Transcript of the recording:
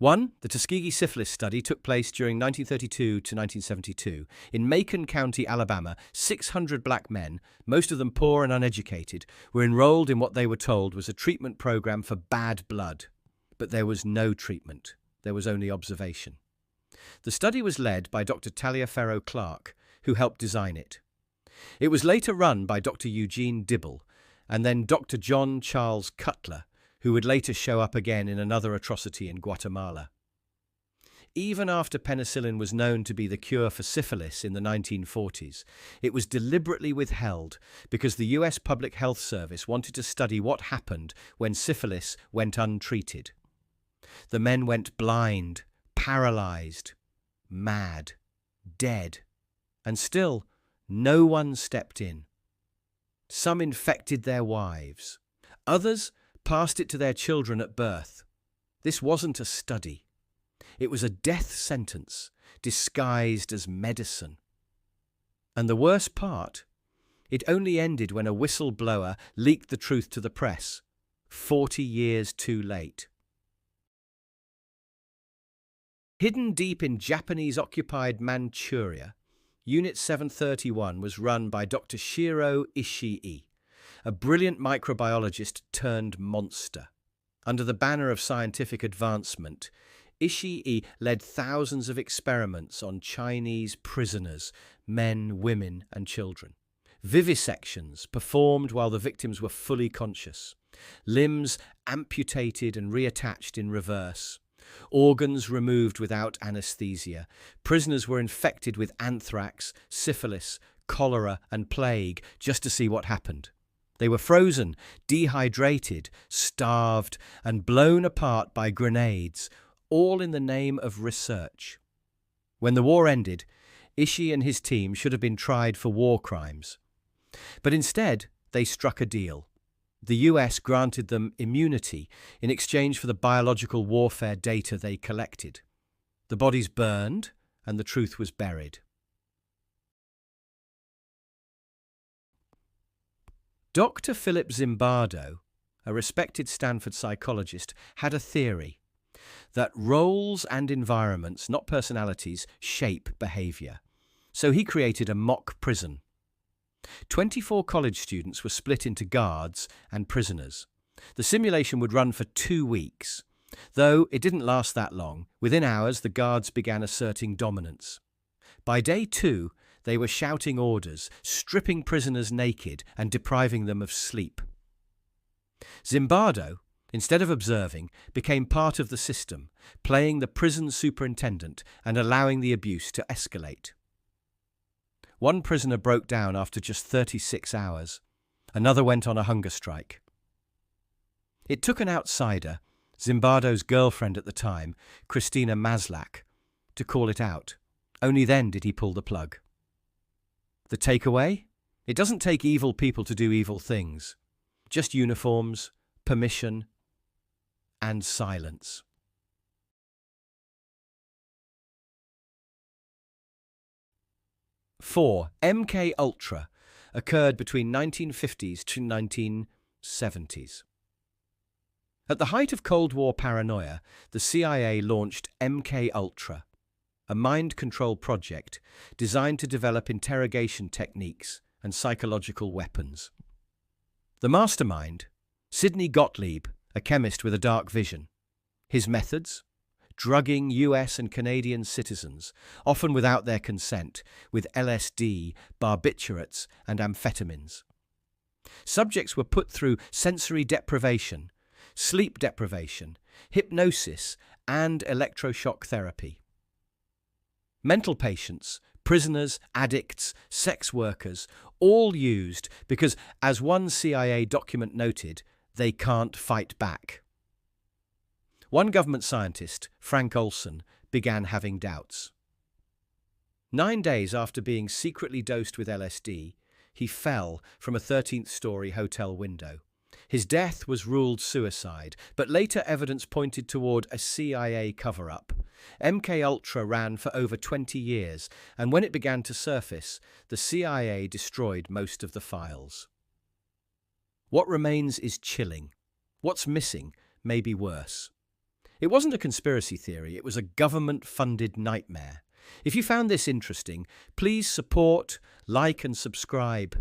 1. The Tuskegee syphilis study took place during 1932 to 1972. In Macon County, Alabama, 600 black men, most of them poor and uneducated, were enrolled in what they were told was a treatment program for bad blood. But there was no treatment. There was only observation. The study was led by Dr. Taliaferro Clark, who helped design it. It was later run by Dr. Eugene Dibble and then Dr. John Charles Cutler, who would later show up again in another atrocity in Guatemala. Even after penicillin was known to be the cure for syphilis in the 1940s, it was deliberately withheld because the US Public Health Service wanted to study what happened when syphilis went untreated. The men went blind, paralyzed, mad, dead, and still no one stepped in. Some infected their wives. Others passed it to their children at birth. This wasn't a study. It was a death sentence disguised as medicine. And the worst part, it only ended when a whistleblower leaked the truth to the press, 40 years too late. Hidden deep in Japanese-occupied Manchuria, Unit 731 was run by Dr. Shiro Ishii, a brilliant microbiologist turned monster. Under the banner of scientific advancement, Ishii led thousands of experiments on Chinese prisoners, men, women, and children. Vivisections performed while the victims were fully conscious. Limbs amputated and reattached in reverse. Organs removed without anesthesia. Prisoners were infected with anthrax, syphilis, cholera, and plague just to see what happened. They were frozen, dehydrated, starved, and blown apart by grenades, all in the name of research. When the war ended, Ishii and his team should have been tried for war crimes. But instead, they struck a deal. The US granted them immunity in exchange for the biological warfare data they collected. The bodies burned, and the truth was buried. Dr. Philip Zimbardo, a respected Stanford psychologist, had a theory that roles and environments, not personalities, shape behavior. So he created a mock prison. 24 college students were split into guards and prisoners. The simulation would run for 2 weeks. Though it didn't last that long, within hours the guards began asserting dominance. By day 2, they were shouting orders, stripping prisoners naked and depriving them of sleep. Zimbardo, instead of observing, became part of the system, playing the prison superintendent and allowing the abuse to escalate. One prisoner broke down after just 36 hours. Another went on a hunger strike. It took an outsider, Zimbardo's girlfriend at the time, Christina Maslach, to call it out. Only then did he pull the plug. The takeaway? It doesn't take evil people to do evil things. Just uniforms, permission, and silence. Four, MK Ultra occurred between 1950s to 1970s. At the height of Cold War paranoia, the CIA launched MK Ultra, a mind control project designed to develop interrogation techniques and psychological weapons. The mastermind, Sidney Gottlieb, a chemist with a dark vision. His methods? Drugging US and Canadian citizens, often without their consent, with LSD, barbiturates, and amphetamines. Subjects were put through sensory deprivation, sleep deprivation, hypnosis, and electroshock therapy. Mental patients, prisoners, addicts, sex workers, all used because, as one CIA document noted, they can't fight back. One government scientist, Frank Olson, began having doubts. 9 days after being secretly dosed with LSD, he fell from a 13th-story hotel window. His death was ruled suicide, but later evidence pointed toward a CIA cover-up. MKUltra ran for over 20 years, and when it began to surface, the CIA destroyed most of the files. What remains is chilling. What's missing may be worse. It wasn't a conspiracy theory, it was a government-funded nightmare. If you found this interesting, please support, like and subscribe.